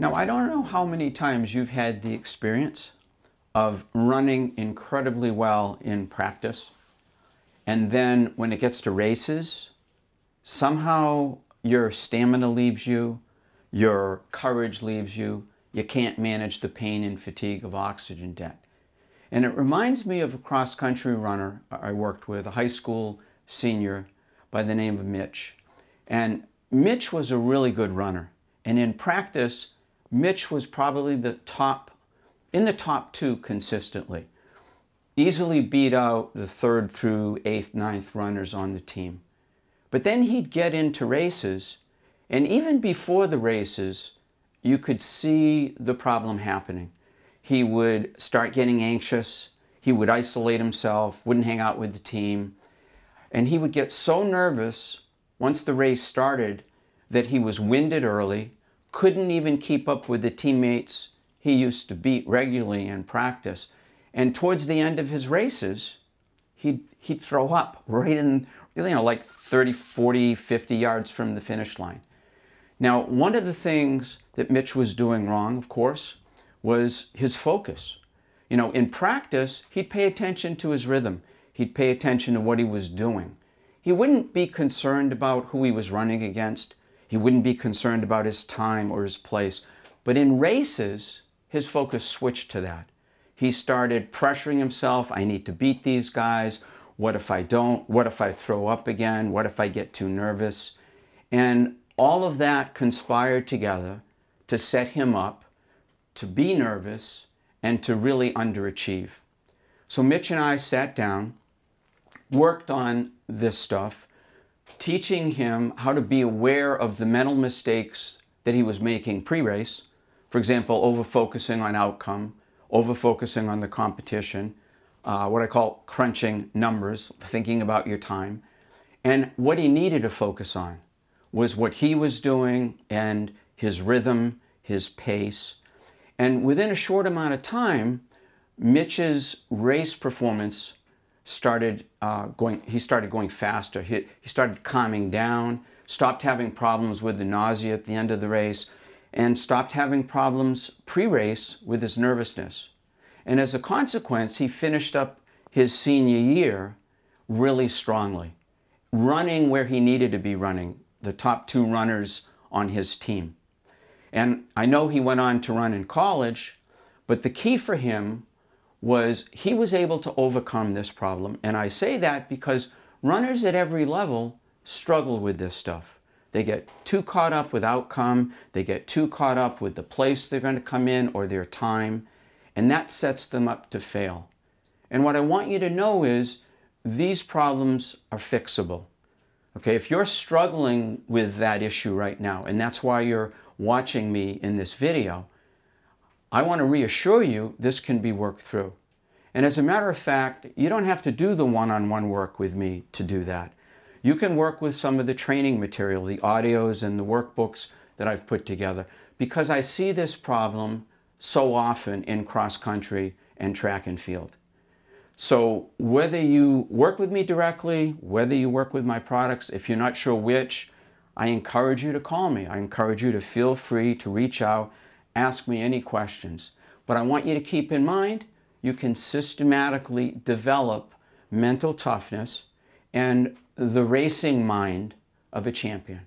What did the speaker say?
Now, I don't know how many times you've had the experience of running incredibly well in practice, and then when it gets to races, somehow your stamina leaves you, your courage leaves you, you can't manage the pain and fatigue of oxygen debt. And it reminds me of a cross-country runner I worked with, a high school senior by the name of Mitch. And Mitch was a really good runner. And in practice, Mitch was probably in the top two consistently. Easily beat out the 3rd through 8th, 9th runners on the team. But then he'd get into races, and even before the races, you could see the problem happening. He would start getting anxious, he would isolate himself, wouldn't hang out with the team, and he would get so nervous once the race started that he was winded early, couldn't even keep up with the teammates he used to beat regularly in practice. And towards the end of his races, he'd throw up right in, like 30, 40, 50 yards from the finish line. Now, one of the things that Mitch was doing wrong, of course, was his focus. In practice, he'd pay attention to his rhythm. He'd pay attention to what he was doing. He wouldn't be concerned about who he was running against. He wouldn't be concerned about his time or his place. But in races, his focus switched to that. He started pressuring himself. I need to beat these guys. What if I don't? What if I throw up again? What if I get too nervous? And all of that conspired together to set him up to be nervous and to really underachieve. So Mitch and I sat down, worked on this stuff, teaching him how to be aware of the mental mistakes that he was making pre-race. For example, over-focusing on outcome, over-focusing on the competition, what I call crunching numbers, thinking about your time. And what he needed to focus on was what he was doing and his rhythm, his pace. And within a short amount of time, Mitch's race performance started going faster. He started calming down, stopped having problems with the nausea at the end of the race, and stopped having problems pre-race with his nervousness. And as a consequence, he finished up his senior year really strongly, running where he needed to be running, the top 2 runners on his team. And I know he went on to run in college, but the key for him was he was able to overcome this problem. And I say that because runners at every level struggle with this stuff. They get too caught up with outcome, they get too caught up with the place they're going to come in or their time, and that sets them up to fail. And what I want you to know is these problems are fixable. Okay, if you're struggling with that issue right now, and that's why you're watching me in this video, I want to reassure you this can be worked through. And as a matter of fact, you don't have to do the one-on-one work with me to do that. You can work with some of the training material, the audios and the workbooks that I've put together, because I see this problem so often in cross-country and track and field. So whether you work with me directly, whether you work with my products, if you're not sure which, I encourage you to call me. I encourage you to feel free to reach out, ask me any questions. But I want you to keep in mind, you can systematically develop mental toughness and the racing mind of a champion.